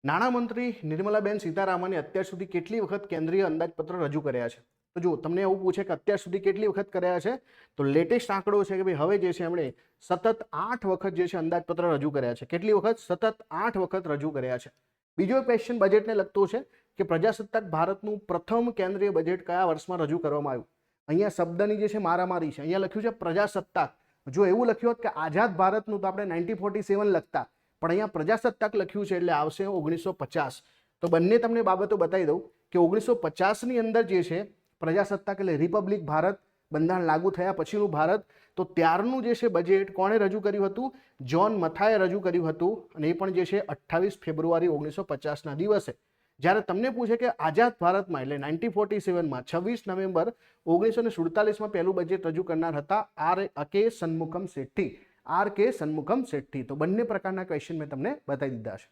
નાણામંત્રી નિર્મલાબેન સીતારામને અત્યાર સુધી કેટલી વખત કેન્દ્રીય અંદાજપત્ર રજૂ કર્યા છે? તો જો તમને એવું પૂછે કે અત્યાર સુધી કેટલી વખત કર્યા છે, તો લેટેસ્ટ આંકડો છે કે ભાઈ હવે જે છે એમણે સતત 8 વખત જે છે અંદાજપત્ર રજૂ કર્યા છે. કેટલી વખત? સતત 8 વખત રજૂ કર્યા છે. બીજો ક્વેશ્ચન બજેટને લગતો છે કે પ્રજાસત્તાક ભારતનું પ્રથમ કેન્દ્રીય બજેટ કયા વર્ષમાં રજૂ કરવામાં આવ્યું? અહીંયા શબ્દની જે છે મારામારી છે. અહીંયા લખ્યું છે પ્રજાસત્તાક. જો એવું લખ્યું હોત કે આઝાદ ભારતનું તો આપણે 1947 લખતા, પણ અહીંયા પ્રજાસત્તાક લખ્યું છે એટલે આવશે 1950. તો બંને તમને બાબતો બતાવી દઉં કે 1950ની અંદર જે છે પ્રજાસત્તાક એટલે રિપબ્લિક ભારત, બંધારણ લાગુ થયા પછીનું ભારત, તો ત્યારનું જે છે બજેટ કોણે રજૂ કર્યું હતું? જ્હોન મથાએ રજૂ કર્યું હતું, અને એ પણ જે છે 28 ફેબ્રુઆરી 1950ના દિવસે. જ્યારે તમને પૂછે કે આઝાદ ભારતમાં એટલે 1947માં 26 નવેમ્બર 1947માં પહેલું બજેટ રજૂ કરનાર હતા આર.કે. શનમુખમ શેટ્ટી. આર.કે. શનમુખમ શેટ્ટી. તો બંને પ્રકારના ક્વેશ્ચન મેં તમને બતાવી દીધા છે.